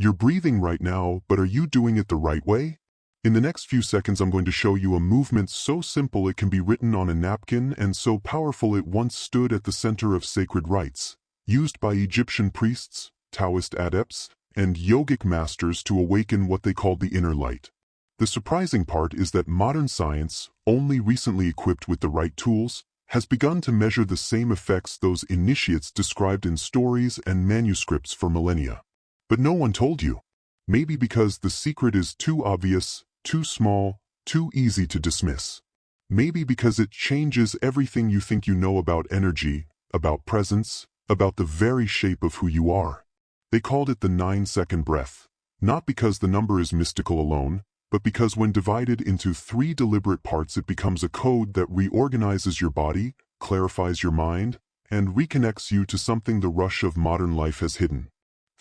You're breathing right now, but are you doing it the right way? In the next few seconds, I'm going to show you a movement so simple it can be written on a napkin and so powerful it once stood at the center of sacred rites, used by Egyptian priests, Taoist adepts, and yogic masters to awaken what they called the inner light. The surprising part is that modern science, only recently equipped with the right tools, has begun to measure the same effects those initiates described in stories and manuscripts for millennia. But no one told you. Maybe because the secret is too obvious, too small, too easy to dismiss. Maybe because it changes everything you think you know about energy, about presence, about the very shape of who you are. They called it the 9-second breath, not because the number is mystical alone, but because when divided into 3 deliberate parts it becomes a code that reorganizes your body, clarifies your mind, and reconnects you to something the rush of modern life has hidden.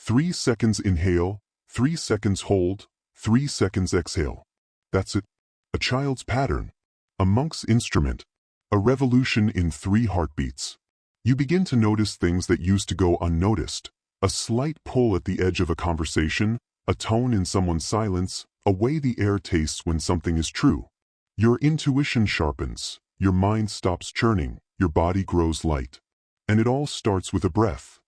3 seconds inhale, 3 seconds hold, 3 seconds exhale. That's it. A child's pattern. A monk's instrument. A revolution in 3 heartbeats. You begin to notice things that used to go unnoticed. A slight pull at the edge of a conversation, a tone in someone's silence, a way the air tastes when something is true. Your intuition sharpens, your mind stops churning, your body grows light. And it all starts with a breath.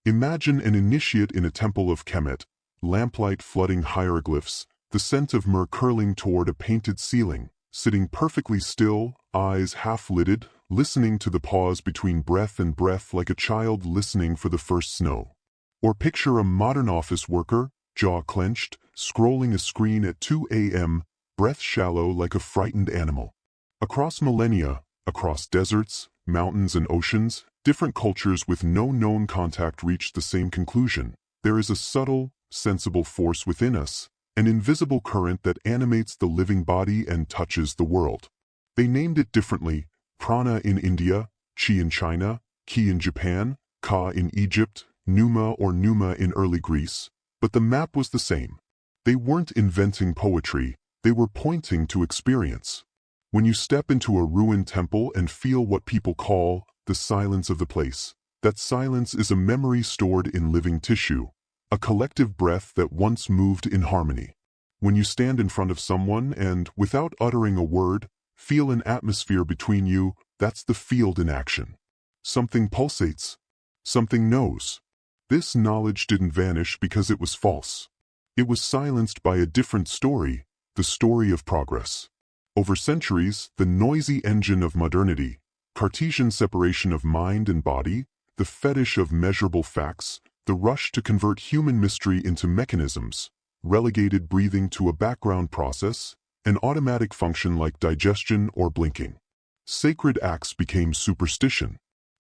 Imagine an initiate in a temple of Kemet, lamplight flooding hieroglyphs, the scent of myrrh curling toward a painted ceiling, sitting perfectly still, eyes half-lidded, listening to the pause between breath and breath like a child listening for the first snow. Or picture a modern office worker, jaw clenched, scrolling a screen at 2 a.m., breath shallow like a frightened animal. Across millennia, across deserts, mountains and oceans, different cultures with no known contact reached the same conclusion. There is a subtle, sensible force within us, an invisible current that animates the living body and touches the world. They named it differently: prana in India, chi in China, ki in Japan, ka in Egypt, pneuma or pneuma in early Greece. But the map was the same. They weren't inventing poetry, they were pointing to experience. When you step into a ruined temple and feel what people call the silence of the place, that silence is a memory stored in living tissue, a collective breath that once moved in harmony. When you stand in front of someone and, without uttering a word, feel an atmosphere between you, that's the field in action. Something pulsates. Something knows. This knowledge didn't vanish because it was false. It was silenced by a different story, the story of progress. Over centuries, the noisy engine of modernity, Cartesian separation of mind and body, the fetish of measurable facts, the rush to convert human mystery into mechanisms, relegated breathing to a background process, an automatic function like digestion or blinking. Sacred acts became superstition.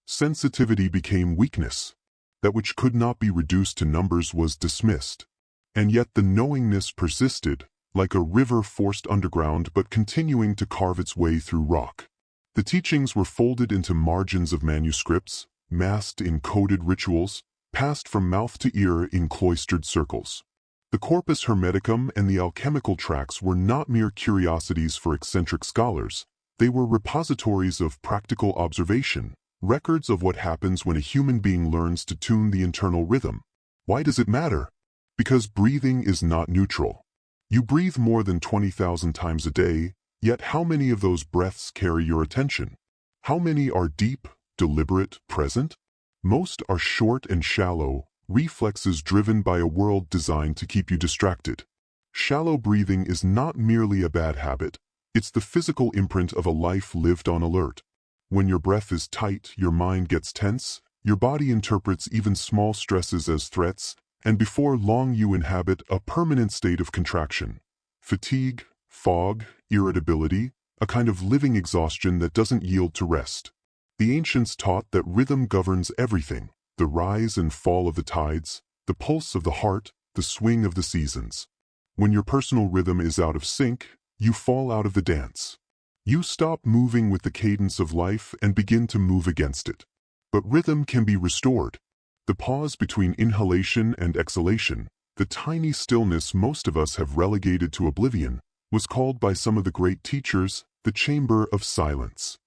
Sensitivity became weakness. That which could not be reduced to numbers was dismissed. And yet the knowingness persisted, like a river forced underground but continuing to carve its way through rock. The teachings were folded into margins of manuscripts, masked in coded rituals, passed from mouth to ear in cloistered circles. The Corpus Hermeticum and the alchemical tracts were not mere curiosities for eccentric scholars. They were repositories of practical observation, records of what happens when a human being learns to tune the internal rhythm. Why does it matter? Because breathing is not neutral. You breathe more than 20,000 times a day, yet how many of those breaths carry your attention? How many are deep, deliberate, present? Most are short and shallow, reflexes driven by a world designed to keep you distracted. Shallow breathing is not merely a bad habit, it's the physical imprint of a life lived on alert. When your breath is tight, your mind gets tense, your body interprets even small stresses as threats, and before long you inhabit a permanent state of contraction. Fatigue, fog, irritability, a kind of living exhaustion that doesn't yield to rest. The ancients taught that rhythm governs everything: the rise and fall of the tides, the pulse of the heart, the swing of the seasons. When your personal rhythm is out of sync, you fall out of the dance. You stop moving with the cadence of life and begin to move against it. But rhythm can be restored. The pause between inhalation and exhalation, the tiny stillness most of us have relegated to oblivion, was called by some of the great teachers the chamber of silence.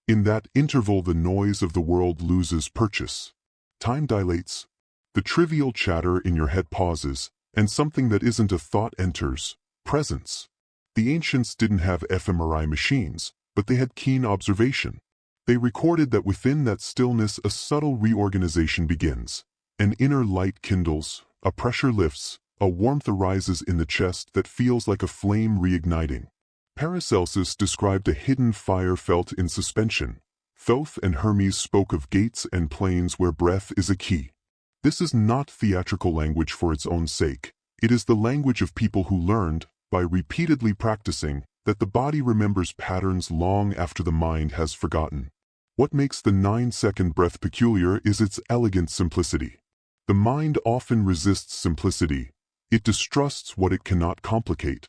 In that interval the noise of the world loses purchase. Time dilates. The trivial chatter in your head pauses, And something that isn't a thought enters, presence. The ancients didn't have fMRI machines, but they had keen observation. They recorded that within that stillness a subtle reorganization begins. An inner light kindles, a pressure lifts, a warmth arises in the chest that feels like a flame reigniting. Paracelsus described a hidden fire felt in suspension. Thoth and Hermes spoke of gates and plains where breath is a key. This is not theatrical language for its own sake. It is the language of people who learned, by repeatedly practicing, that the body remembers patterns long after the mind has forgotten. What makes the 9-second breath peculiar is its elegant simplicity. The mind often resists simplicity. It distrusts what it cannot complicate.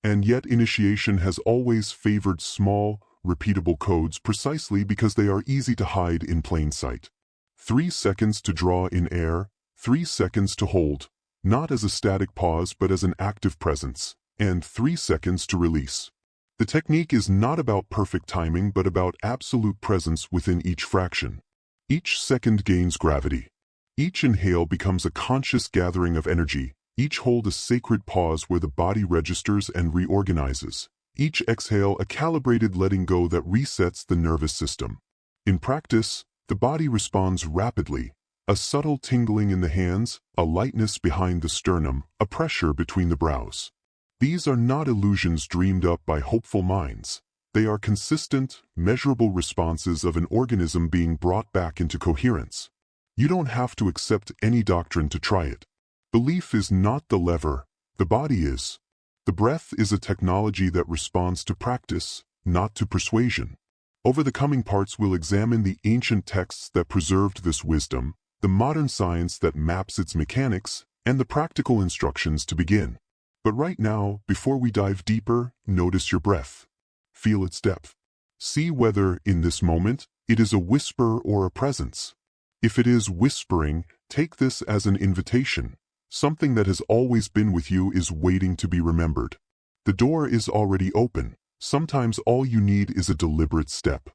And yet initiation has always favored small, repeatable codes precisely because they are easy to hide in plain sight. 3 seconds to draw in air, 3 seconds to hold, not as a static pause but as an active presence, and 3 seconds to release. The technique is not about perfect timing but about absolute presence within each fraction. Each second gains gravity. Each inhale becomes a conscious gathering of energy, each hold a sacred pause where the body registers and reorganizes. Each exhale a calibrated letting go that resets the nervous system. In practice, the body responds rapidly. A subtle tingling in the hands, a lightness behind the sternum, a pressure between the brows. These are not illusions dreamed up by hopeful minds. They are consistent, measurable responses of an organism being brought back into coherence. You don't have to accept any doctrine to try it. Belief is not the lever, the body is. The breath is a technology that responds to practice, not to persuasion. Over the coming parts we'll examine the ancient texts that preserved this wisdom, the modern science that maps its mechanics, and the practical instructions to begin. But right now, before we dive deeper, notice your breath. Feel its depth. See whether, in this moment, it is a whisper or a presence. If it is whispering, take this as an invitation. Something that has always been with you is waiting to be remembered. The door is already open. Sometimes all you need is a deliberate step.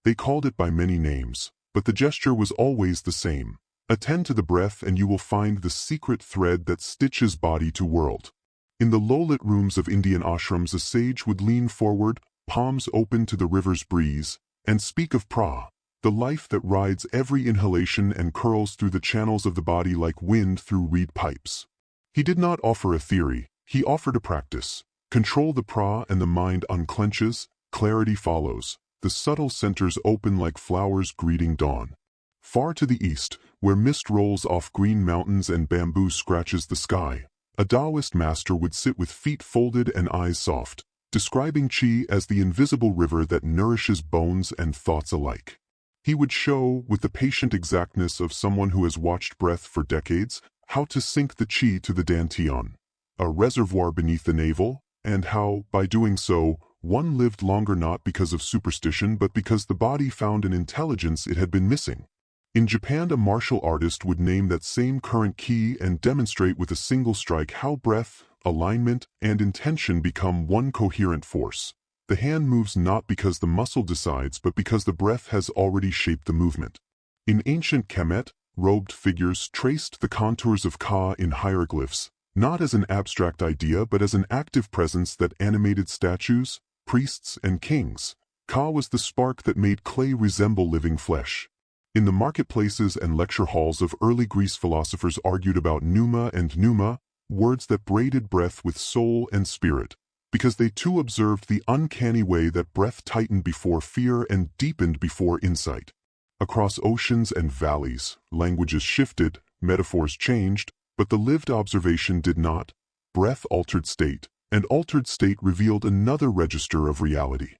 They called it by many names, but the gesture was always the same. Attend to the breath and you will find the secret thread that stitches body to world. In the low-lit rooms of Indian ashrams, a sage would lean forward, palms open to the river's breeze, and speak of pra, the life that rides every inhalation and curls through the channels of the body like wind through reed pipes. He did not offer a theory, he offered a practice. Control the pra and the mind unclenches, clarity follows. The subtle centers open like flowers greeting dawn. Far to the east, where mist rolls off green mountains and bamboo scratches the sky, a Taoist master would sit with feet folded and eyes soft, describing qi as the invisible river that nourishes bones and thoughts alike. He would show, with the patient exactness of someone who has watched breath for decades, how to sink the qi to the dantian, a reservoir beneath the navel, and how, by doing so, one lived longer not because of superstition but because the body found an intelligence it had been missing. In Japan, a martial artist would name that same current key and demonstrate with a single strike how breath, alignment, and intention become one coherent force. The hand moves not because the muscle decides but because the breath has already shaped the movement. In ancient Kemet, robed figures traced the contours of Ka in hieroglyphs, not as an abstract idea but as an active presence that animated statues, priests, and kings. Ka was the spark that made clay resemble living flesh. In the marketplaces and lecture halls of early Greece, philosophers argued about pneuma and pneuma, words that braided breath with soul and spirit, because they too observed the uncanny way that breath tightened before fear and deepened before insight. Across oceans and valleys, languages shifted, metaphors changed, but the lived observation did not. Breath altered state, and altered state revealed another register of reality.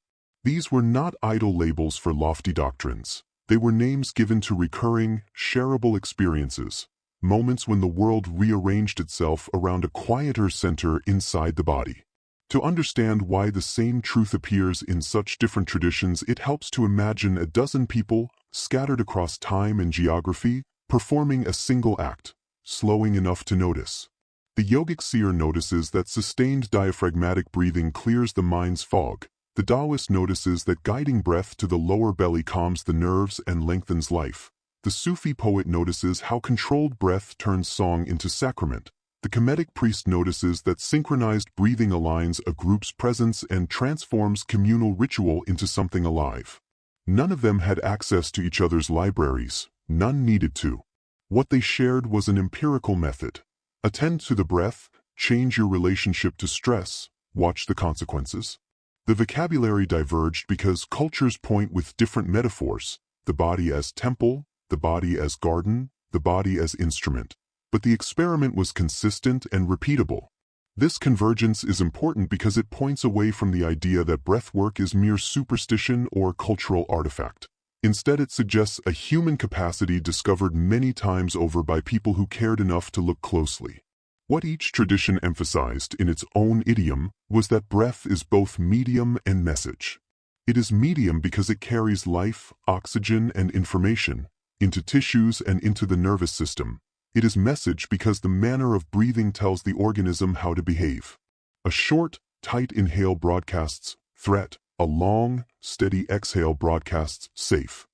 These were not idle labels for lofty doctrines. They were names given to recurring, shareable experiences, moments when the world rearranged itself around a quieter center inside the body. To understand why the same truth appears in such different traditions, it helps to imagine a dozen people, scattered across time and geography, performing a single act, slowing enough to notice. The yogic seer notices that sustained diaphragmatic breathing clears the mind's fog. The Taoist notices that guiding breath to the lower belly calms the nerves and lengthens life. The Sufi poet notices how controlled breath turns song into sacrament. The The Kemetic priest notices that synchronized breathing aligns a group's presence and transforms communal ritual into something alive. None of them had access to each other's libraries. None needed to. What they shared was an empirical method. Attend to the breath, change your relationship to stress, watch the consequences. The vocabulary diverged because cultures point with different metaphors, the body as temple, the body as garden, the body as instrument. But the experiment was consistent and repeatable. This convergence is important because it points away from the idea that breathwork is mere superstition or cultural artifact. Instead, it suggests a human capacity discovered many times over by people who cared enough to look closely. What each tradition emphasized in its own idiom was that breath is both medium and message. It is medium because it carries life, oxygen, and information into tissues and into the nervous system. It is message because the manner of breathing tells the organism how to behave. A short, tight inhale broadcasts threat. A long, steady exhale broadcasts safe.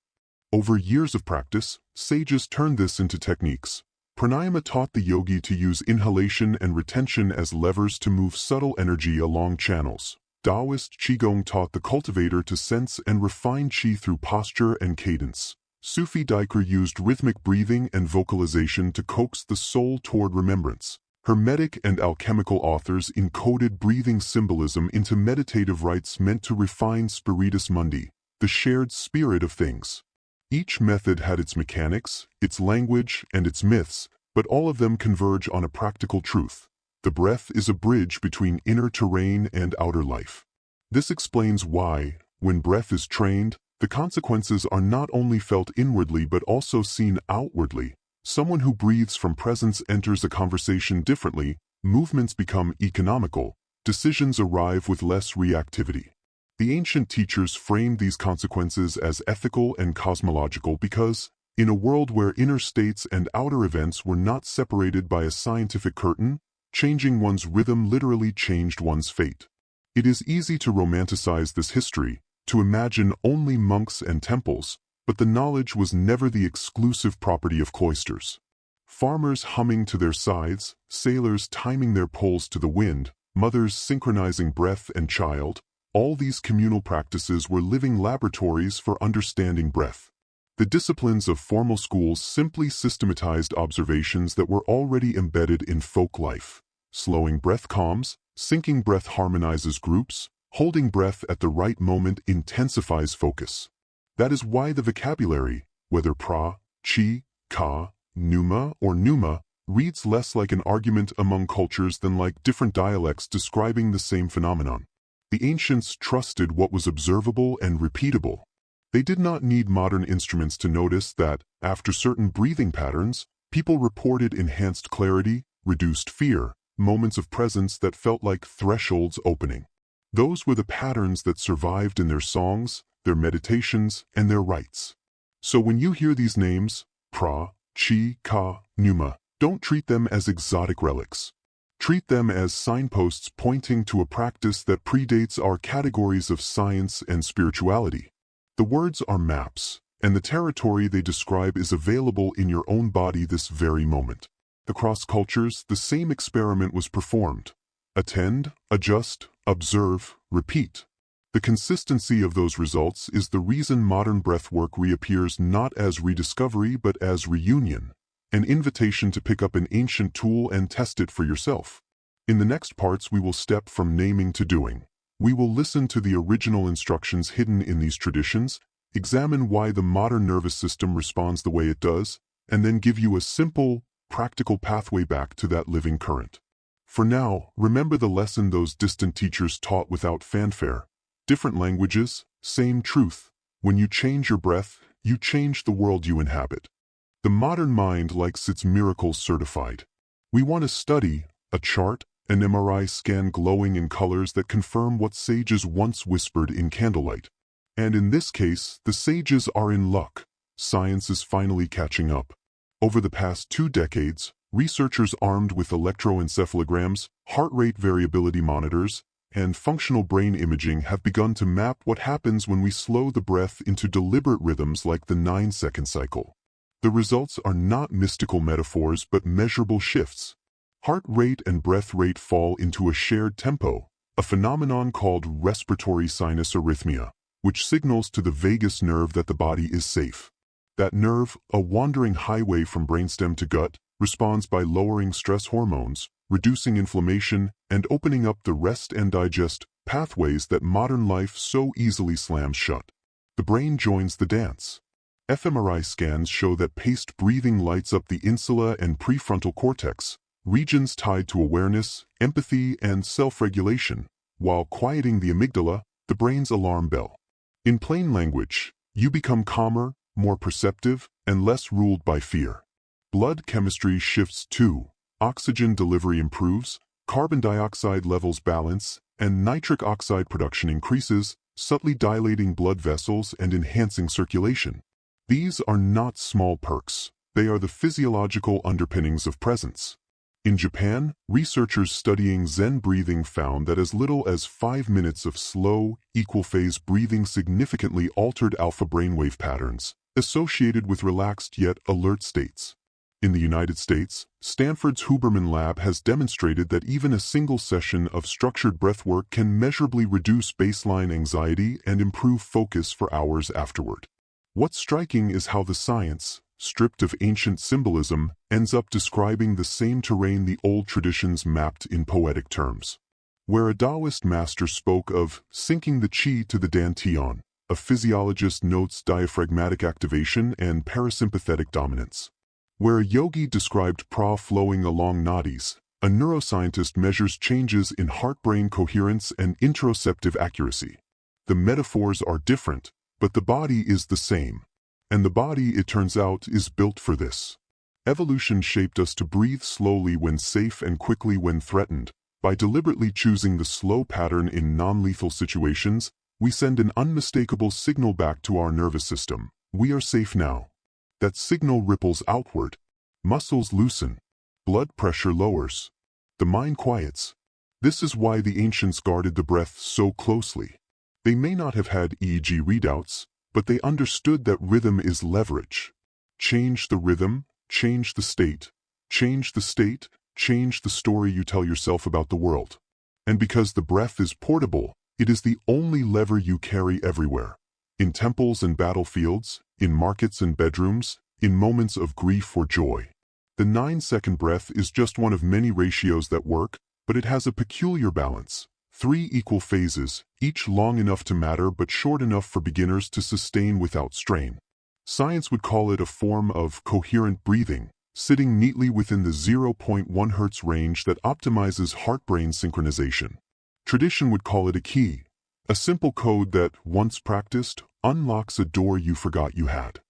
Over years of practice, sages turned this into techniques. Pranayama taught the yogi to use inhalation and retention as levers to move subtle energy along channels. Taoist Qigong taught the cultivator to sense and refine qi through posture and cadence. Sufi Daikar used rhythmic breathing and vocalization to coax the soul toward remembrance. Hermetic and alchemical authors encoded breathing symbolism into meditative rites meant to refine spiritus mundi, the shared spirit of things. Each method had its mechanics, its language, and its myths, but all of them converge on a practical truth. The breath is a bridge between inner terrain and outer life. This explains why, when breath is trained, the consequences are not only felt inwardly but also seen outwardly. Someone who breathes from presence enters a conversation differently, movements become economical, decisions arrive with less reactivity. The ancient teachers framed these consequences as ethical and cosmological because, in a world where inner states and outer events were not separated by a scientific curtain, changing one's rhythm literally changed one's fate. It is easy to romanticize this history, to imagine only monks and temples, but the knowledge was never the exclusive property of cloisters. Farmers humming to their scythes, sailors timing their poles to the wind, mothers synchronizing breath and child, all these communal practices were living laboratories for understanding breath. The disciplines of formal schools simply systematized observations that were already embedded in folk life. Slowing breath calms, syncing breath harmonizes groups, holding breath at the right moment intensifies focus. That is why the vocabulary, whether pra, chi, ka, pneuma, or pneuma, reads less like an argument among cultures than like different dialects describing the same phenomenon. The ancients trusted what was observable and repeatable. They did not need modern instruments to notice that, after certain breathing patterns, people reported enhanced clarity, reduced fear, moments of presence that felt like thresholds opening. Those were the patterns that survived in their songs, their meditations, and their rites. So when you hear these names, pra, chi, ka, pneuma, don't treat them as exotic relics. Treat them as signposts pointing to a practice that predates our categories of science and spirituality. The words are maps, and the territory they describe is available in your own body this very moment. Across cultures, the same experiment was performed. Attend, adjust, observe, repeat. The consistency of those results is the reason modern breathwork reappears not as rediscovery but as reunion, an invitation to pick up an ancient tool and test it for yourself. In the next parts, we will step from naming to doing. We will listen to the original instructions hidden in these traditions, examine why the modern nervous system responds the way it does, and then give you a simple, practical pathway back to that living current. For now, remember the lesson those distant teachers taught without fanfare. Different languages, same truth. When you change your breath, you change the world you inhabit. The modern mind likes its miracles certified. We want a study, a chart, an MRI scan glowing in colors that confirm what sages once whispered in candlelight. And in this case, the sages are in luck. Science is finally catching up. Over the past 2 decades, researchers armed with electroencephalograms, heart rate variability monitors, and functional brain imaging have begun to map what happens when we slow the breath into deliberate rhythms like the 9-second cycle. The results are not mystical metaphors but measurable shifts. Heart rate and breath rate fall into a shared tempo, a phenomenon called respiratory sinus arrhythmia, which signals to the vagus nerve that the body is safe. That nerve, a wandering highway from brainstem to gut, responds by lowering stress hormones, reducing inflammation, and opening up the rest and digest pathways that modern life so easily slams shut. The brain joins the dance. fMRI scans show that paced breathing lights up the insula and prefrontal cortex, regions tied to awareness, empathy, and self-regulation, while quieting the amygdala, the brain's alarm bell. In plain language, you become calmer, more perceptive, and less ruled by fear. Blood chemistry shifts too. Oxygen delivery improves, carbon dioxide levels balance, and nitric oxide production increases, subtly dilating blood vessels and enhancing circulation. These are not small perks. They are the physiological underpinnings of presence. In Japan, researchers studying Zen breathing found that as little as 5 minutes of slow, equal-phase breathing significantly altered alpha brainwave patterns, associated with relaxed yet alert states. In the United States, Stanford's Huberman Lab has demonstrated that even a single session of structured breathwork can measurably reduce baseline anxiety and improve focus for hours afterward. What's striking is how the science, stripped of ancient symbolism, ends up describing the same terrain the old traditions mapped in poetic terms. Where a Taoist master spoke of sinking the qi to the dantian, a physiologist notes diaphragmatic activation and parasympathetic dominance. Where a yogi described prana flowing along nadis, a neuroscientist measures changes in heart-brain coherence and interoceptive accuracy. The metaphors are different, but the body is the same. And the body, it turns out, is built for this. Evolution shaped us to breathe slowly when safe and quickly when threatened. By deliberately choosing the slow pattern in non-lethal situations, we send an unmistakable signal back to our nervous system. We are safe now. That signal ripples outward. Muscles loosen. Blood pressure lowers. The mind quiets. This is why the ancients guarded the breath so closely. They may not have had EEG readouts, but they understood that rhythm is leverage. Change the rhythm, change the state. Change the state, change the story you tell yourself about the world. And because the breath is portable, it is the only lever you carry everywhere. In temples and battlefields, in markets and bedrooms, in moments of grief or joy. The 9-second breath is just one of many ratios that work, but it has a peculiar balance. 3 equal phases, each long enough to matter but short enough for beginners to sustain without strain. Science would call it a form of coherent breathing, sitting neatly within the 0.1 Hz range that optimizes heart-brain synchronization. Tradition would call it a key, a simple code that, once practiced, unlocks a door you forgot you had.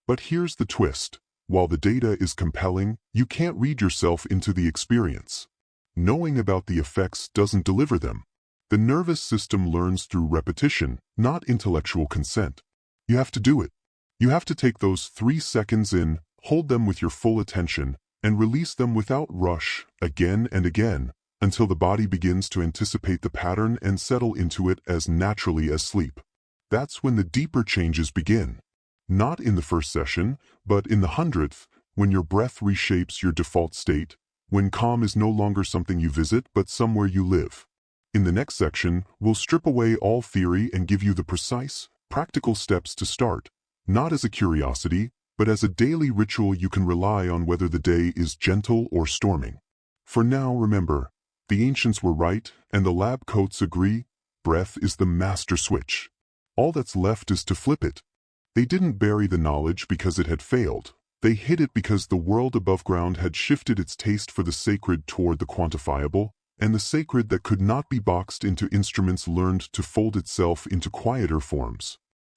But here's the twist. While the data is compelling, you can't read yourself into the experience. Knowing about the effects doesn't deliver them. The nervous system learns through repetition, not intellectual consent. You have to do it. You have to take those 3 seconds in, hold them with your full attention, and release them without rush, again and again, until the body begins to anticipate the pattern and settle into it as naturally as sleep. That's when the deeper changes begin. Not in the first session, but in the 100th, when your breath reshapes your default state, when calm is no longer something you visit but somewhere you live. In the next section, we'll strip away all theory and give you the precise, practical steps to start, not as a curiosity, but as a daily ritual you can rely on whether the day is gentle or storming. For now, remember, the ancients were right, and the lab coats agree, breath is the master switch. All that's left is to flip it. They didn't bury the knowledge because it had failed. They hid it because the world above ground had shifted its taste for the sacred toward the quantifiable, and the sacred that could not be boxed into instruments learned to fold itself into quieter forms.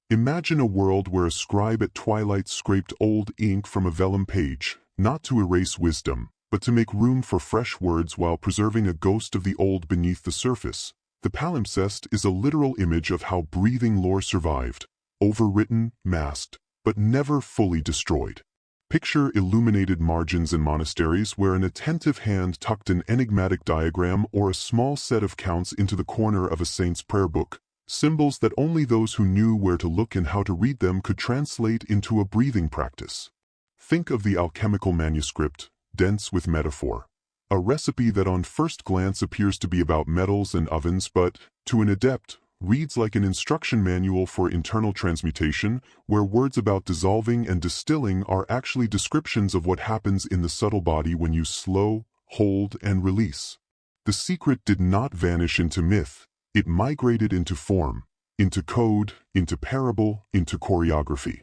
Imagine a world where a scribe at twilight scraped old ink from a vellum page, not to erase wisdom, but to make room for fresh words while preserving a ghost of the old beneath the surface. The palimpsest is a literal image of how breathing lore survived, overwritten, masked, but never fully destroyed. Picture illuminated margins in monasteries where an attentive hand tucked an enigmatic diagram or a small set of counts into the corner of a saint's prayer book, symbols that only those who knew where to look and how to read them could translate into a breathing practice. Think of the alchemical manuscript, dense with metaphor. A recipe that on first glance appears to be about metals and ovens but, to an adept, reads like an instruction manual for internal transmutation, where words about dissolving and distilling are actually descriptions of what happens in the subtle body when you slow, hold, and release. The secret did not vanish into myth. It migrated into form, into code, into parable, into choreography.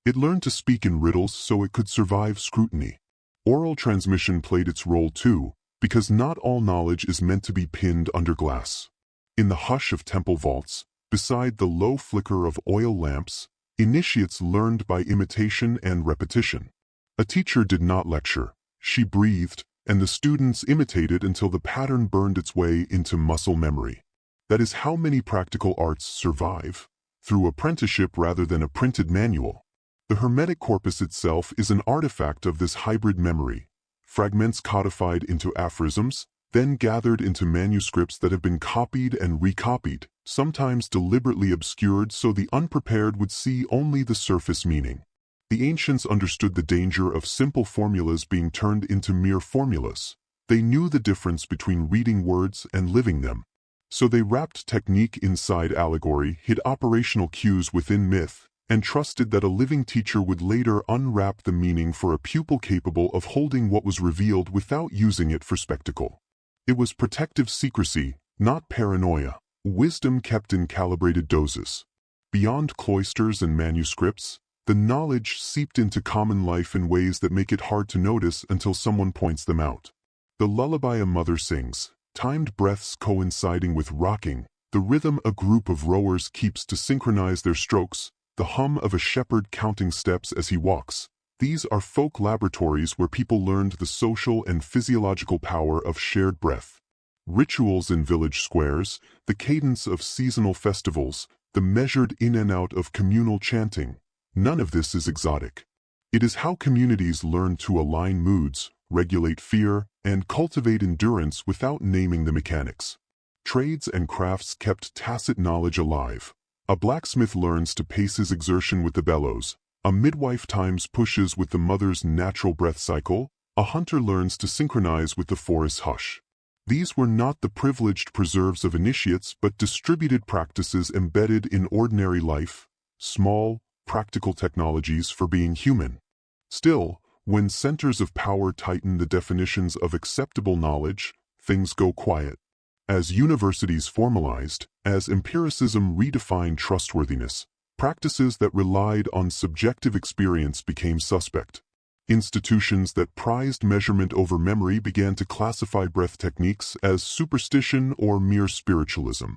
It learned to speak in riddles so it could survive scrutiny. Oral transmission played its role too, because not all knowledge is meant to be pinned under glass. In the hush of temple vaults, beside the low flicker of oil lamps, initiates learned by imitation and repetition. A teacher did not lecture. She breathed, and the students imitated until the pattern burned its way into muscle memory. That is how many practical arts survive, through apprenticeship rather than a printed manual. The Hermetic corpus itself is an artifact of this hybrid memory, fragments codified into aphorisms, then gathered into manuscripts that have been copied and recopied, sometimes deliberately obscured so the unprepared would see only the surface meaning. The ancients understood the danger of simple formulas being turned into mere formulas. They knew the difference between reading words and living them. So they wrapped technique inside allegory, hid operational cues within myth, and trusted that a living teacher would later unwrap the meaning for a pupil capable of holding what was revealed without using it for spectacle. It was protective secrecy, not paranoia, wisdom kept in calibrated doses. Beyond cloisters and manuscripts, the knowledge seeped into common life in ways that make it hard to notice until someone points them out. The lullaby a mother sings, timed breaths coinciding with rocking, the rhythm a group of rowers keeps to synchronize their strokes, the hum of a shepherd counting steps as he walks. These are folk laboratories where people learned the social and physiological power of shared breath. Rituals in village squares, the cadence of seasonal festivals, the measured in and out of communal chanting. None of this is exotic. It is how communities learn to align moods, regulate fear, and cultivate endurance without naming the mechanics. Trades and crafts kept tacit knowledge alive. A blacksmith learns to pace his exertion with the bellows. A midwife times pushes with the mother's natural breath cycle. A hunter learns to synchronize with the forest's hush. These were not the privileged preserves of initiates but distributed practices embedded in ordinary life, small, practical technologies for being human. Still, when centers of power tighten the definitions of acceptable knowledge, things go quiet. As universities formalized, as empiricism redefined trustworthiness, practices that relied on subjective experience became suspect. Institutions that prized measurement over memory began to classify breath techniques as superstition or mere spiritualism.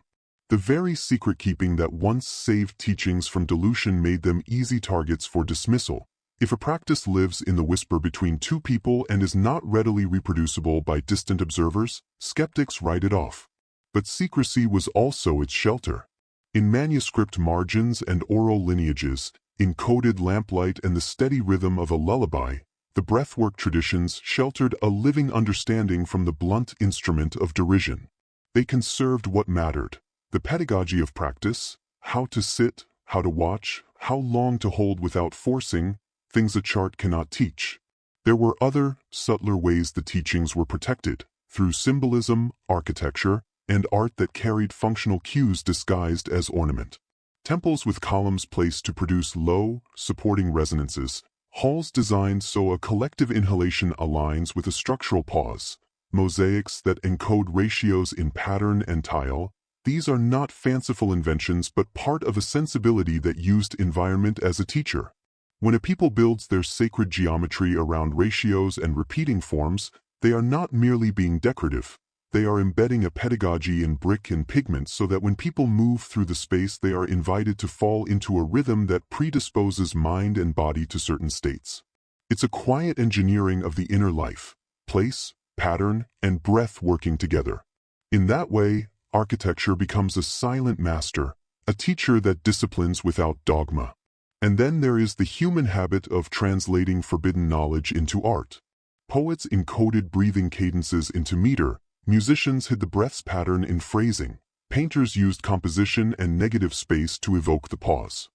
The very secret-keeping that once saved teachings from dilution made them easy targets for dismissal. If a practice lives in the whisper between two people and is not readily reproducible by distant observers, skeptics write it off. But secrecy was also its shelter. In manuscript margins and oral lineages, in coded lamplight and the steady rhythm of a lullaby, the breathwork traditions sheltered a living understanding from the blunt instrument of derision. They conserved what mattered. The pedagogy of practice, how to sit, how to watch, how long to hold without forcing, things a chart cannot teach. There were other, subtler ways the teachings were protected, through symbolism, architecture, and art that carried functional cues disguised as ornament. Temples with columns placed to produce low, supporting resonances, halls designed so a collective inhalation aligns with a structural pause, mosaics that encode ratios in pattern and tile. These are not fanciful inventions but part of a sensibility that used environment as a teacher. When a people builds their sacred geometry around ratios and repeating forms, they are not merely being decorative. They are embedding a pedagogy in brick and pigment so that when people move through the space they are invited to fall into a rhythm that predisposes mind and body to certain states. It's a quiet engineering of the inner life, place, pattern, and breath working together. In that way, architecture becomes a silent master, a teacher that disciplines without dogma. And then there is the human habit of translating forbidden knowledge into art. Poets encoded breathing cadences into meter, musicians hid the breath's pattern in phrasing, painters used composition and negative space to evoke the pause.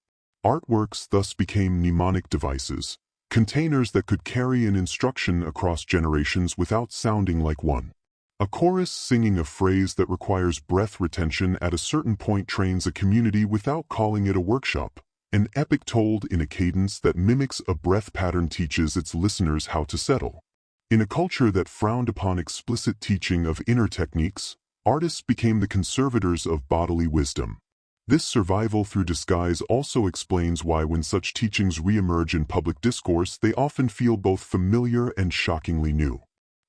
Artworks thus became mnemonic devices, containers that could carry an instruction across generations without sounding like one. A chorus singing a phrase that requires breath retention at a certain point trains a community without calling it a workshop. An epic told in a cadence that mimics a breath pattern teaches its listeners how to settle. In a culture that frowned upon explicit teaching of inner techniques, artists became the conservators of bodily wisdom. This survival through disguise also explains why when such teachings re-emerge in public discourse they often feel both familiar and shockingly new.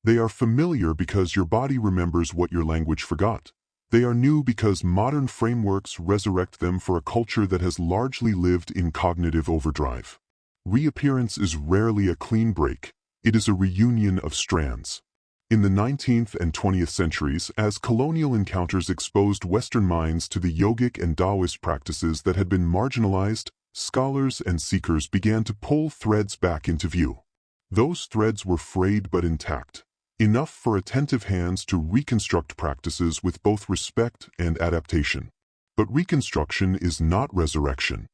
They are familiar because your body remembers what your language forgot. They are new because modern frameworks resurrect them for a culture that has largely lived in cognitive overdrive. Reappearance is rarely a clean break. It is a reunion of strands. In the 19th and 20th centuries, as colonial encounters exposed Western minds to the yogic and Taoist practices that had been marginalized, scholars and seekers began to pull threads back into view. Those threads were frayed but intact, enough for attentive hands to reconstruct practices with both respect and adaptation. But reconstruction is not resurrection.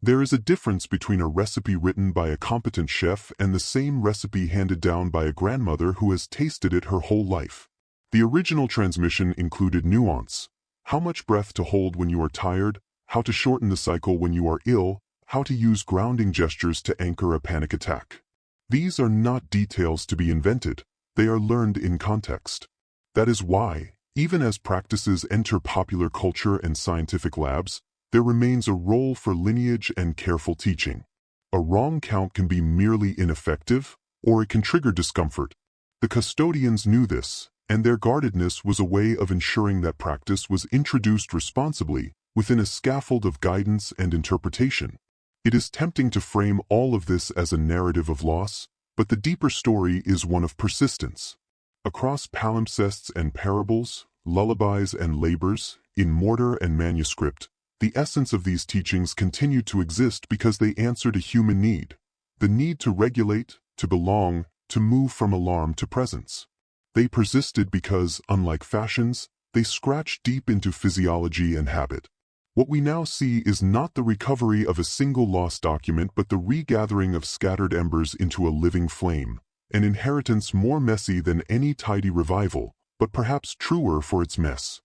There is a difference between a recipe written by a competent chef and the same recipe handed down by a grandmother who has tasted it her whole life. The original transmission included nuance: how much breath to hold when you are tired, how to shorten the cycle when you are ill, how to use grounding gestures to anchor a panic attack. These are not details to be invented. They are learned in context. That is why, even as practices enter popular culture and scientific labs, there remains a role for lineage and careful teaching. A wrong count can be merely ineffective, or it can trigger discomfort. The custodians knew this, and their guardedness was a way of ensuring that practice was introduced responsibly within a scaffold of guidance and interpretation. It is tempting to frame all of this as a narrative of loss, but the deeper story is one of persistence. Across palimpsests and parables, lullabies and labors, in mortar and manuscript, the essence of these teachings continued to exist because they answered a human need: the need to regulate, to belong, to move from alarm to presence. They persisted because, unlike fashions, they scratched deep into physiology and habit. What we now see is not the recovery of a single lost document but the regathering of scattered embers into a living flame, an inheritance more messy than any tidy revival, but perhaps truer for its mess.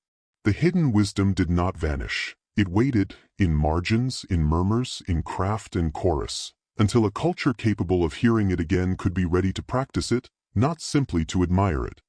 The hidden wisdom did not vanish. It waited, in margins, in murmurs, in craft and chorus, until a culture capable of hearing it again could be ready to practice it, not simply to admire it.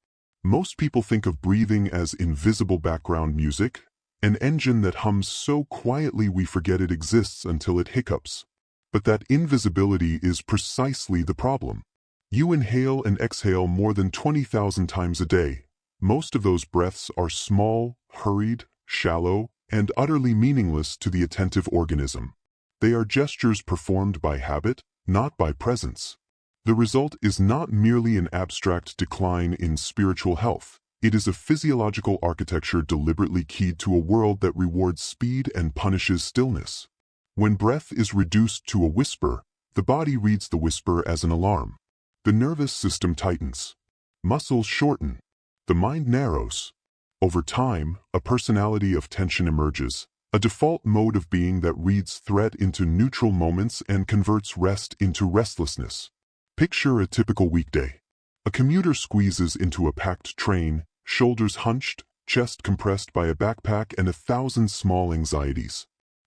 Most people think of breathing as invisible background music, an engine that hums so quietly we forget it exists until it hiccups. But that invisibility is precisely the problem. You inhale and exhale more than 20,000 times a day. Most of those breaths are small, hurried, shallow, and utterly meaningless to the attentive organism. They are gestures performed by habit, not by presence. The result is not merely an abstract decline in spiritual health. It is a physiological architecture deliberately keyed to a world that rewards speed and punishes stillness. When breath is reduced to a whisper, the body reads the whisper as an alarm. The nervous system tightens. Muscles shorten. The mind narrows. Over time, a personality of tension emerges, a default mode of being that reads threat into neutral moments and converts rest into restlessness. Picture a typical weekday. A commuter squeezes into a packed train, shoulders hunched, chest compressed by a backpack and 1,000 small anxieties.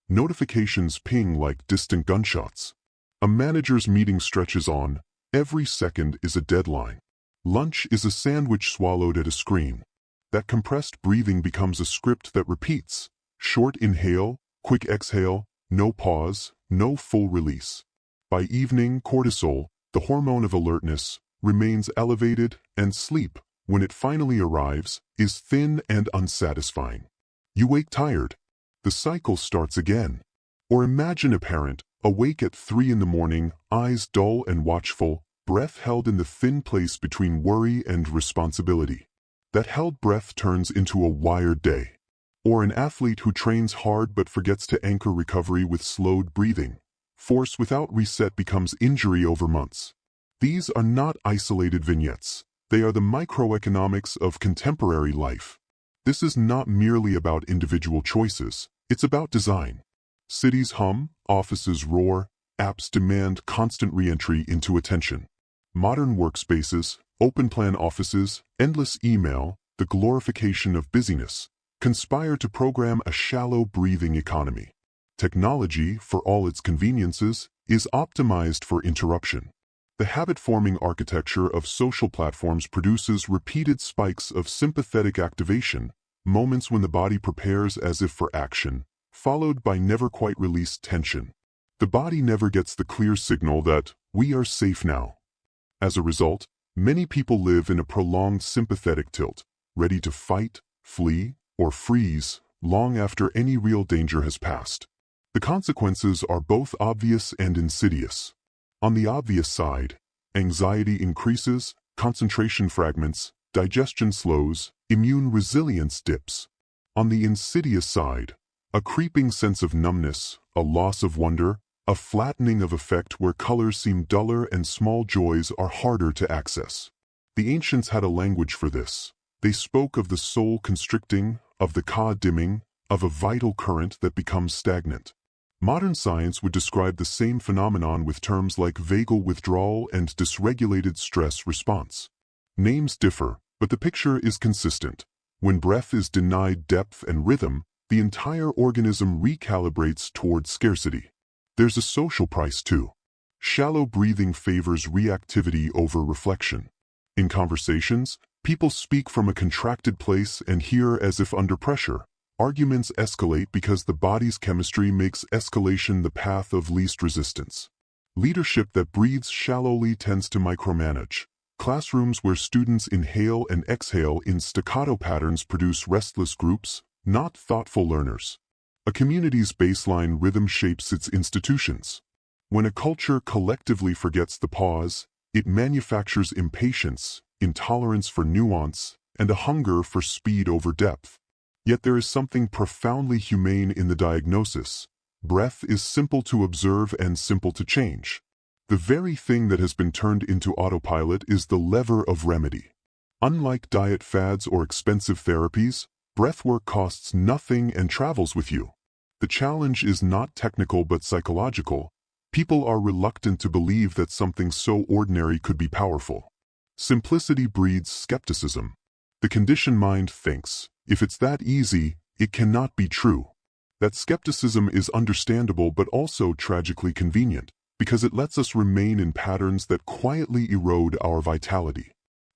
Notifications ping like distant gunshots. A manager's meeting stretches on. Every second is a deadline. Lunch is a sandwich swallowed at a screen. That compressed breathing becomes a script that repeats: short inhale, quick exhale, no pause, no full release. By evening, cortisol, the hormone of alertness, remains elevated, and sleep, when it finally arrives, is thin and unsatisfying. You wake tired. The cycle starts again. Or imagine a parent, awake at 3 in the morning, eyes dull and watchful, breath held in the thin place between worry and responsibility. That held breath turns into a wired day. Or an athlete who trains hard but forgets to anchor recovery with slowed breathing. Force without reset becomes injury over months. These are not isolated vignettes. They are the microeconomics of contemporary life. This is not merely about individual choices. It's about design. Cities hum, offices roar, apps demand constant re-entry into attention. Modern workspaces, open-plan offices, endless email, the glorification of busyness, conspire to program a shallow breathing economy. Technology, for all its conveniences, is optimized for interruption. The habit-forming architecture of social platforms produces repeated spikes of sympathetic activation, moments when the body prepares as if for action, followed by never-quite-released tension. The body never gets the clear signal that we are safe now. As a result, many people live in a prolonged sympathetic tilt, ready to fight, flee, or freeze long after any real danger has passed. The consequences are both obvious and insidious. On the obvious side, anxiety increases, concentration fragments, digestion slows, immune resilience dips. On the insidious side, a creeping sense of numbness, a loss of wonder, a flattening of effect where colors seem duller and small joys are harder to access. The ancients had a language for this. They spoke of the soul constricting, of the ka dimming, of a vital current that becomes stagnant. Modern science would describe the same phenomenon with terms like vagal withdrawal and dysregulated stress response. Names differ, but the picture is consistent. When breath is denied depth and rhythm, the entire organism recalibrates toward scarcity. There's a social price too. Shallow breathing favors reactivity over reflection. In conversations, people speak from a contracted place and hear as if under pressure. Arguments escalate because the body's chemistry makes escalation the path of least resistance. Leadership that breathes shallowly tends to micromanage. Classrooms where students inhale and exhale in staccato patterns produce restless groups, not thoughtful learners. A community's baseline rhythm shapes its institutions. When a culture collectively forgets the pause, it manufactures impatience, intolerance for nuance, and a hunger for speed over depth. Yet there is something profoundly humane in the diagnosis. Breath is simple to observe and simple to change. The very thing that has been turned into autopilot is the lever of remedy. Unlike diet fads or expensive therapies, breathwork costs nothing and travels with you. The challenge is not technical but psychological. People are reluctant to believe that something so ordinary could be powerful. Simplicity breeds skepticism. The conditioned mind thinks, if it's that easy, it cannot be true. That skepticism is understandable but also tragically convenient, because it lets us remain in patterns that quietly erode our vitality.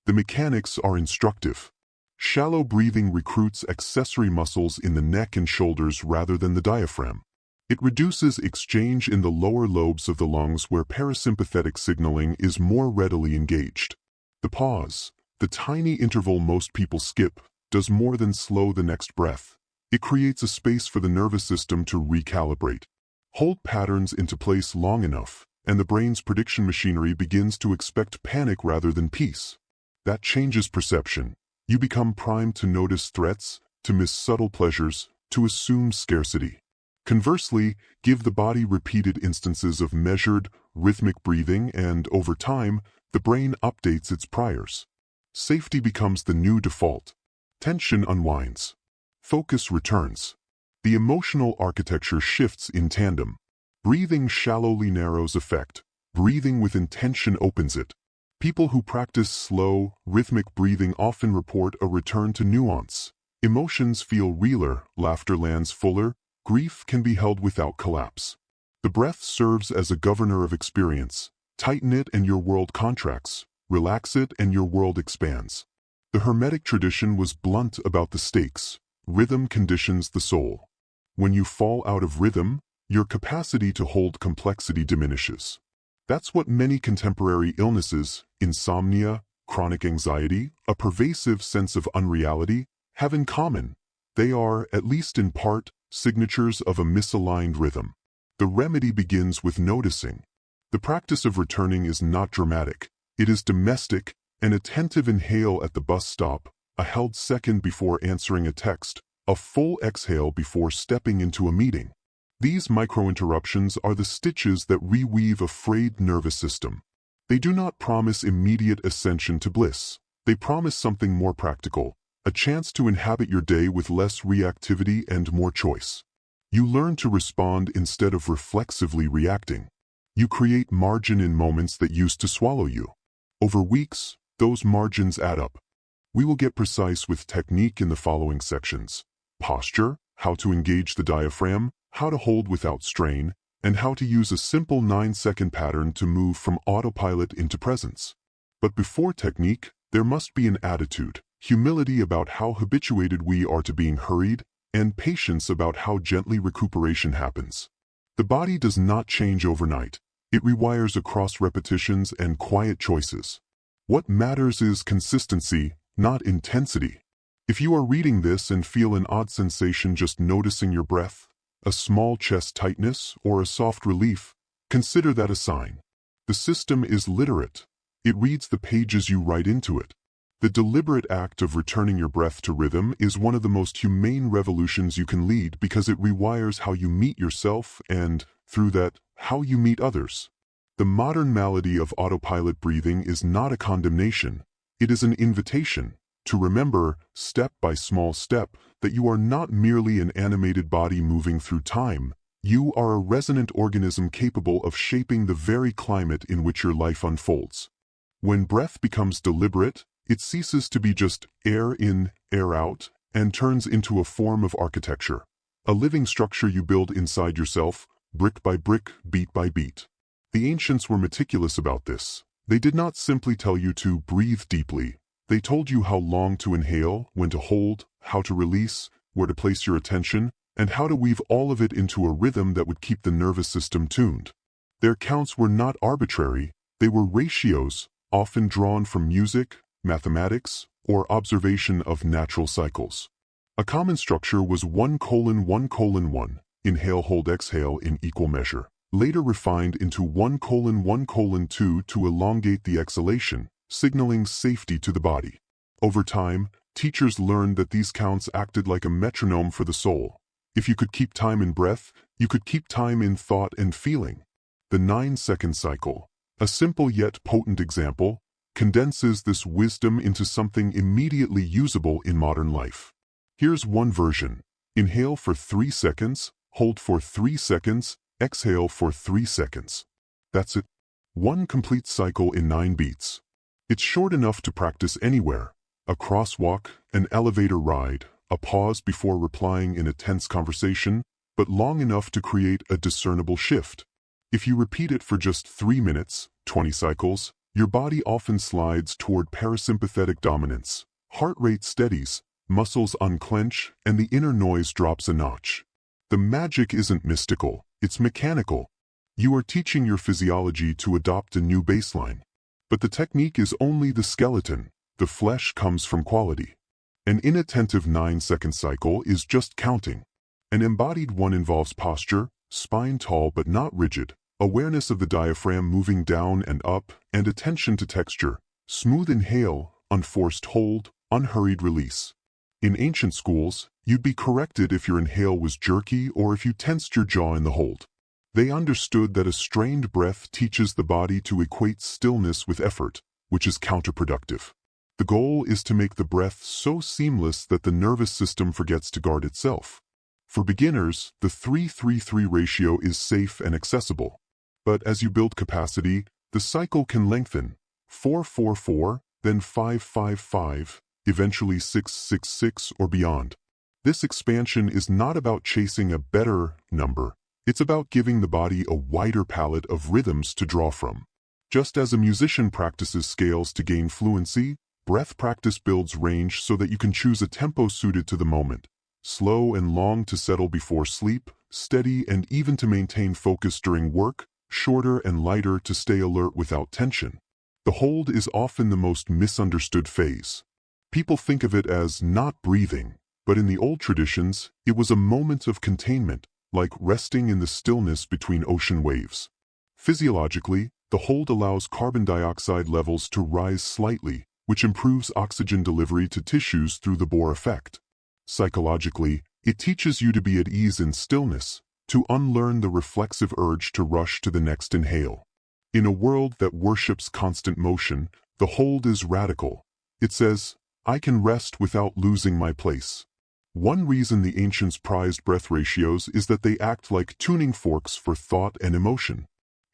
The mechanics are instructive. Shallow breathing recruits accessory muscles in the neck and shoulders rather than the diaphragm. It reduces exchange in the lower lobes of the lungs where parasympathetic signaling is more readily engaged. The pause, the tiny interval most people skip, does more than slow the next breath. It creates a space for the nervous system to recalibrate. Hold patterns into place long enough, and the brain's prediction machinery begins to expect panic rather than peace. That changes perception. You become primed to notice threats, to miss subtle pleasures, to assume scarcity. Conversely, give the body repeated instances of measured, rhythmic breathing and, over time, the brain updates its priors. Safety becomes the new default. Tension unwinds. Focus returns. The emotional architecture shifts in tandem. Breathing shallowly narrows effect. Breathing with intention opens it. People who practice slow, rhythmic breathing often report a return to nuance. Emotions feel realer, laughter lands fuller, grief can be held without collapse. The breath serves as a governor of experience. Tighten it and your world contracts. Relax it and your world expands. The Hermetic tradition was blunt about the stakes. Rhythm conditions the soul. When you fall out of rhythm, your capacity to hold complexity diminishes. That's what many contemporary illnesses, insomnia, chronic anxiety, a pervasive sense of unreality, have in common. They are, at least in part, signatures of a misaligned rhythm. The remedy begins with noticing. The practice of returning is not dramatic. It is domestic, an attentive inhale at the bus stop, a held second before answering a text, a full exhale before stepping into a meeting. These micro-interruptions are the stitches that reweave a frayed nervous system. They do not promise immediate ascension to bliss. They promise something more practical, a chance to inhabit your day with less reactivity and more choice. You learn to respond instead of reflexively reacting. You create margin in moments that used to swallow you. Over weeks, those margins add up. We will get precise with technique in the following sections: posture, how to engage the diaphragm, how to hold without strain, and how to use a simple 9-second pattern to move from autopilot into presence. But before technique, there must be an attitude, humility about how habituated we are to being hurried, and patience about how gently recuperation happens. The body does not change overnight. It rewires across repetitions and quiet choices. What matters is consistency, not intensity. If you are reading this and feel an odd sensation just noticing your breath, a small chest tightness, or a soft relief, consider that a sign. The system is literate. It reads the pages you write into it. The deliberate act of returning your breath to rhythm is one of the most humane revolutions you can lead because it rewires how you meet yourself and, through that, how you meet others. The modern malady of autopilot breathing is not a condemnation. It is an invitation to remember, step by small step, that you are not merely an animated body moving through time. You are a resonant organism capable of shaping the very climate in which your life unfolds. When breath becomes deliberate, it ceases to be just air in, air out, and turns into a form of architecture. A living structure you build inside yourself, brick by brick, beat by beat. The ancients were meticulous about this. They did not simply tell you to breathe deeply. They told you how long to inhale, when to hold, how to release, where to place your attention, and how to weave all of it into a rhythm that would keep the nervous system tuned. Their counts were not arbitrary. They were ratios, often drawn from music, mathematics, or observation of natural cycles. A common structure was 1:1:1, inhale, hold, exhale in equal measure, later refined into 1:1:2 to elongate the exhalation, signaling safety to the body. Over time, teachers learned that these counts acted like a metronome for the soul. If you could keep time in breath, you could keep time in thought and feeling. The 9-second cycle, a simple yet potent example, condenses this wisdom into something immediately usable in modern life. Here's one version. Inhale for 3 seconds, hold for 3 seconds, exhale for 3 seconds. That's it. One complete cycle in 9 beats. It's short enough to practice anywhere. A crosswalk, an elevator ride, a pause before replying in a tense conversation, but long enough to create a discernible shift. If you repeat it for just 3 minutes, 20 cycles, your body often slides toward parasympathetic dominance. Heart rate steadies, muscles unclench, and the inner noise drops a notch. The magic isn't mystical, it's mechanical. You are teaching your physiology to adopt a new baseline. But the technique is only the skeleton. The flesh comes from quality. An inattentive 9-second cycle is just counting. An embodied one involves posture, spine tall but not rigid, awareness of the diaphragm moving down and up, and attention to texture, smooth inhale, unforced hold, unhurried release. In ancient schools, you'd be corrected if your inhale was jerky or if you tensed your jaw in the hold. They understood that a strained breath teaches the body to equate stillness with effort, which is counterproductive. The goal is to make the breath so seamless that the nervous system forgets to guard itself. For beginners, the 3-3-3 ratio is safe and accessible. But as you build capacity, the cycle can lengthen. 4-4-4, then 5-5-5, eventually 6-6-6 or beyond. This expansion is not about chasing a better number. It's about giving the body a wider palette of rhythms to draw from. Just as a musician practices scales to gain fluency, breath practice builds range so that you can choose a tempo suited to the moment. Slow and long to settle before sleep, steady and even to maintain focus during work, shorter and lighter to stay alert without tension. The hold is often the most misunderstood phase. People think of it as not breathing, but in the old traditions, it was a moment of containment, like resting in the stillness between ocean waves. Physiologically, the hold allows carbon dioxide levels to rise slightly, which improves oxygen delivery to tissues through the Bohr effect. Psychologically, it teaches you to be at ease in stillness, to unlearn the reflexive urge to rush to the next inhale. In a world that worships constant motion, the hold is radical. It says, I can rest without losing my place. One reason the ancients prized breath ratios is that they act like tuning forks for thought and emotion.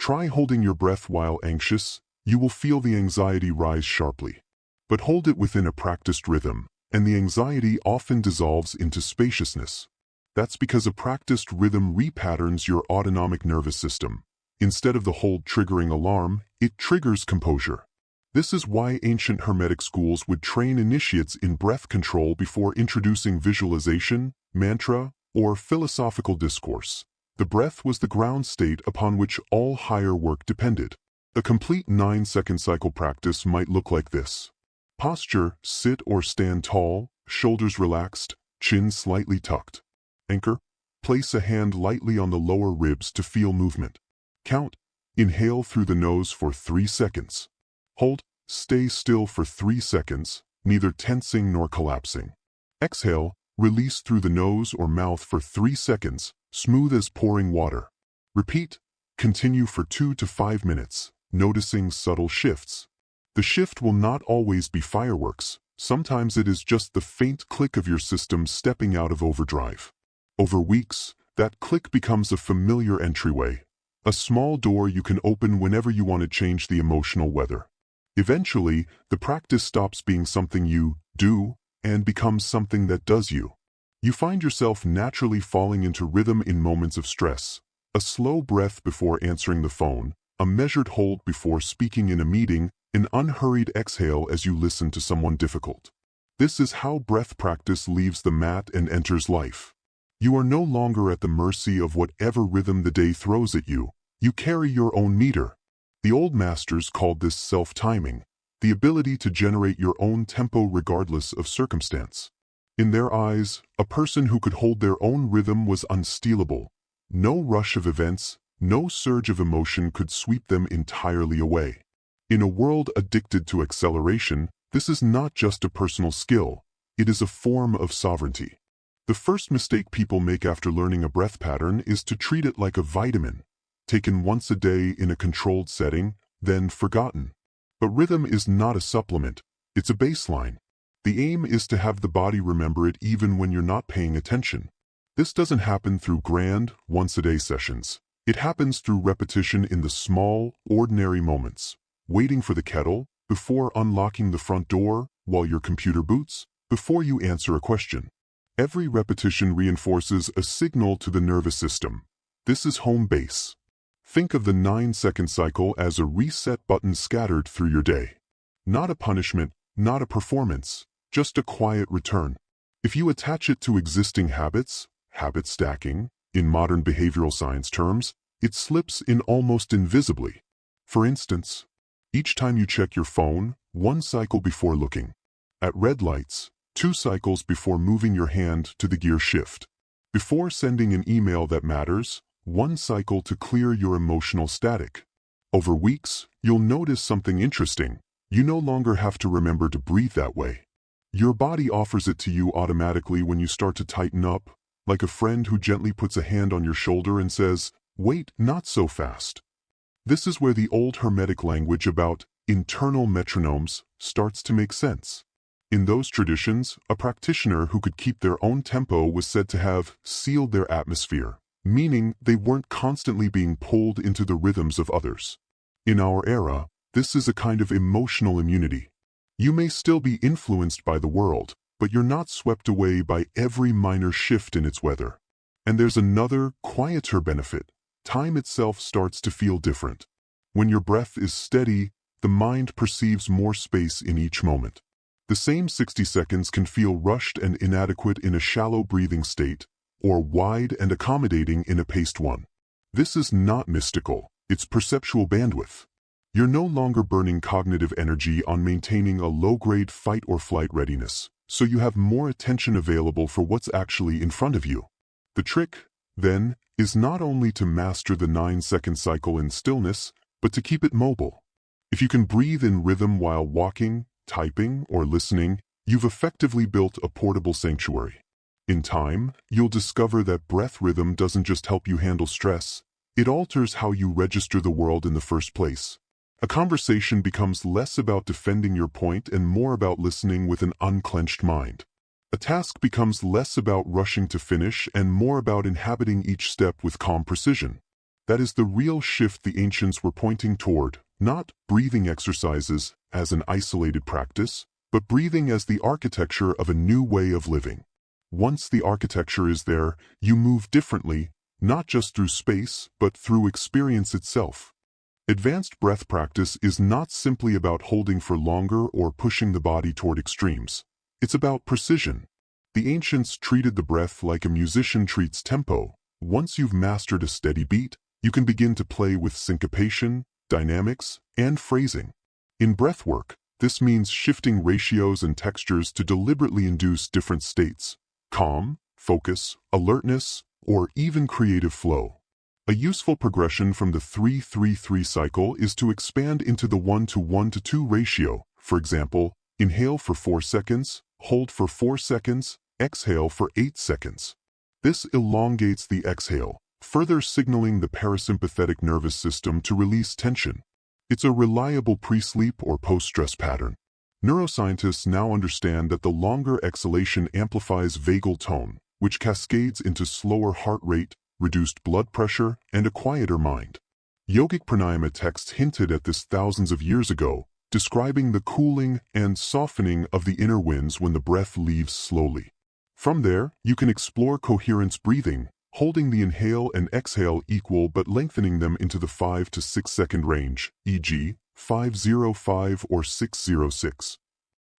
Try holding your breath while anxious. You will feel the anxiety rise sharply. But hold it within a practiced rhythm, and the anxiety often dissolves into spaciousness. That's because a practiced rhythm repatterns your autonomic nervous system. Instead of the hold triggering alarm, it triggers composure. This is why ancient Hermetic schools would train initiates in breath control before introducing visualization, mantra, or philosophical discourse. The breath was the ground state upon which all higher work depended. A complete 9-second cycle practice might look like this. Posture: sit or stand tall, shoulders relaxed, chin slightly tucked. Anchor: place a hand lightly on the lower ribs to feel movement. Count: inhale through the nose for 3 seconds. Hold: stay still for 3 seconds, neither tensing nor collapsing. Exhale: release through the nose or mouth for 3 seconds, smooth as pouring water. Repeat. Continue for 2 to 5 minutes, noticing subtle shifts. The shift will not always be fireworks. Sometimes it is just the faint click of your system stepping out of overdrive. Over weeks, that click becomes a familiar entryway, a small door you can open whenever you want to change the emotional weather. Eventually, the practice stops being something you do and becomes something that does you. You find yourself naturally falling into rhythm in moments of stress. A slow breath before answering the phone, a measured hold before speaking in a meeting, an unhurried exhale as you listen to someone difficult. This is how breath practice leaves the mat and enters life. You are no longer at the mercy of whatever rhythm the day throws at you. You carry your own meter. The old masters called this self-timing, the ability to generate your own tempo regardless of circumstance. In their eyes, a person who could hold their own rhythm was unstealable. No rush of events, no surge of emotion could sweep them entirely away. In a world addicted to acceleration, this is not just a personal skill, it is a form of sovereignty. The first mistake people make after learning a breath pattern is to treat it like a vitamin, taken once a day in a controlled setting, then forgotten. But rhythm is not a supplement, it's a baseline. The aim is to have the body remember it even when you're not paying attention. This doesn't happen through grand, once-a-day sessions. It happens through repetition in the small, ordinary moments. Waiting for the kettle, before unlocking the front door, while your computer boots, before you answer a question. Every repetition reinforces a signal to the nervous system. This is home base. Think of the 9-second cycle as a reset button scattered through your day. Not a punishment, not a performance, just a quiet return. If you attach it to existing habits, habit stacking, in modern behavioral science terms, it slips in almost invisibly. For instance, each time you check your phone, 1 cycle before looking. At red lights, 2 cycles before moving your hand to the gear shift. Before sending an email that matters, 1 cycle to clear your emotional static. Over weeks, you'll notice something interesting. You no longer have to remember to breathe that way. Your body offers it to you automatically when you start to tighten up, like a friend who gently puts a hand on your shoulder and says, "Wait, not so fast." This is where the old Hermetic language about internal metronomes starts to make sense. In those traditions, a practitioner who could keep their own tempo was said to have sealed their atmosphere, meaning they weren't constantly being pulled into the rhythms of others. In our era, this is a kind of emotional immunity. You may still be influenced by the world, but you're not swept away by every minor shift in its weather. And there's another, quieter benefit. Time itself starts to feel different. When your breath is steady, the mind perceives more space in each moment. The same 60 seconds can feel rushed and inadequate in a shallow breathing state, or wide and accommodating in a paced one. This is not mystical, it's perceptual bandwidth. You're no longer burning cognitive energy on maintaining a low-grade fight-or-flight readiness, so you have more attention available for what's actually in front of you. The trick, then, is not only to master the 9-second cycle in stillness, but to keep it mobile. If you can breathe in rhythm while walking, typing, or listening, you've effectively built a portable sanctuary. In time, you'll discover that breath rhythm doesn't just help you handle stress, it alters how you register the world in the first place. A conversation becomes less about defending your point and more about listening with an unclenched mind. A task becomes less about rushing to finish and more about inhabiting each step with calm precision. That is the real shift the ancients were pointing toward, not breathing exercises as an isolated practice, but breathing as the architecture of a new way of living. Once the architecture is there, you move differently, not just through space, but through experience itself. Advanced breath practice is not simply about holding for longer or pushing the body toward extremes. It's about precision. The ancients treated the breath like a musician treats tempo. Once you've mastered a steady beat, you can begin to play with syncopation, dynamics, and phrasing. In breathwork, this means shifting ratios and textures to deliberately induce different states: calm, focus, alertness, or even creative flow. A useful progression from the 3-3-3 cycle is to expand into the 1-1-2 ratio. For example, inhale for 4 seconds, hold for 4 seconds, exhale for 8 seconds. This elongates the exhale, further signaling the parasympathetic nervous system to release tension. It's a reliable pre-sleep or post-stress pattern. Neuroscientists now understand that the longer exhalation amplifies vagal tone, which cascades into slower heart rate, reduced blood pressure, and a quieter mind. Yogic pranayama texts hinted at this thousands of years ago, describing the cooling and softening of the inner winds when the breath leaves slowly. From there, you can explore coherence breathing, holding the inhale and exhale equal but lengthening them into the 5 to 6 second range, e.g., 505 or 606.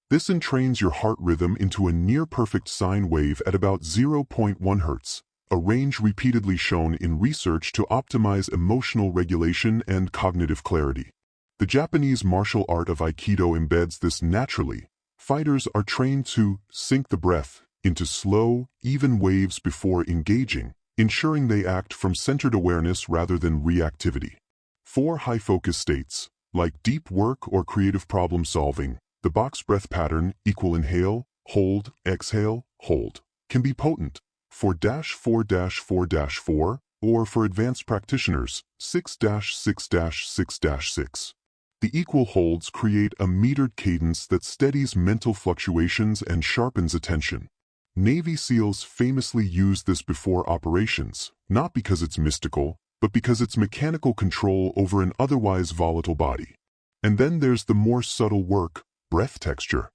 This entrains your heart rhythm into a near-perfect sine wave at about 0.1 Hz, a range repeatedly shown in research to optimize emotional regulation and cognitive clarity. The Japanese martial art of Aikido embeds this naturally. Fighters are trained to sink the breath into slow, even waves before engaging, ensuring they act from centered awareness rather than reactivity. For high-focus states, like deep work or creative problem-solving, the box breath pattern, equal inhale, hold, exhale, hold, can be potent. For -4-4-4 or for advanced practitioners, 6-6-6-6. The equal holds create a metered cadence that steadies mental fluctuations and sharpens attention. Navy SEALs famously use this before operations, not because it's mystical, but because it's mechanical control over an otherwise volatile body. And then there's the more subtle work, breath texture.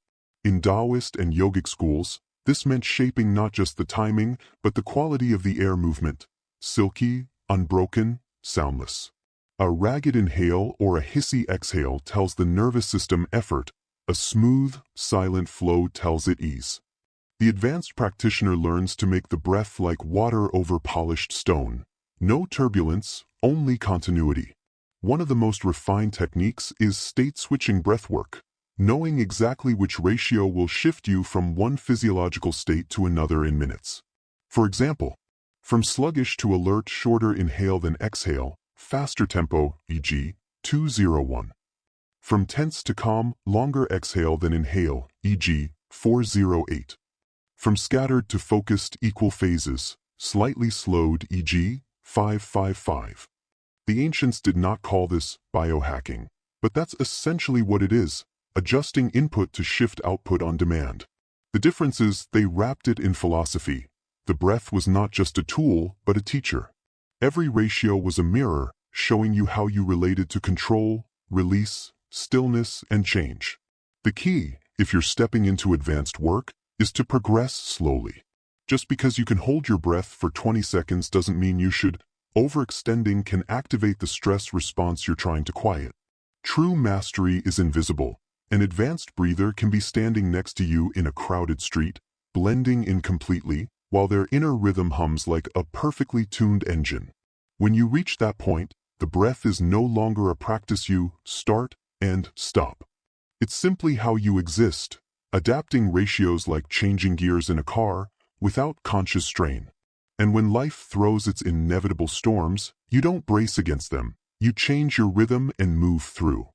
In Taoist and yogic schools, this meant shaping not just the timing, but the quality of the air movement, silky, unbroken, soundless. A ragged inhale or a hissy exhale tells the nervous system effort. A smooth, silent flow tells it ease. The advanced practitioner learns to make the breath like water over polished stone. No turbulence, only continuity. One of the most refined techniques is state-switching breathwork, knowing exactly which ratio will shift you from one physiological state to another in minutes. For example, from sluggish to alert, shorter inhale than exhale, faster tempo, e.g., 201. From tense to calm, longer exhale than inhale, e.g., 408. From scattered to focused, equal phases, slightly slowed, e.g., 555. The ancients did not call this biohacking, but that's essentially what it is, adjusting input to shift output on demand. The difference is they wrapped it in philosophy. The breath was not just a tool, but a teacher. Every ratio was a mirror, showing you how you related to control, release, stillness, and change. The key, if you're stepping into advanced work, is to progress slowly. Just because you can hold your breath for 20 seconds doesn't mean you should. Overextending can activate the stress response you're trying to quiet. True mastery is invisible. An advanced breather can be standing next to you in a crowded street, blending in completely, while their inner rhythm hums like a perfectly tuned engine. When you reach that point, the breath is no longer a practice you start and stop. It's simply how you exist, adapting ratios like changing gears in a car, without conscious strain. And when life throws its inevitable storms, you don't brace against them, you change your rhythm and move through.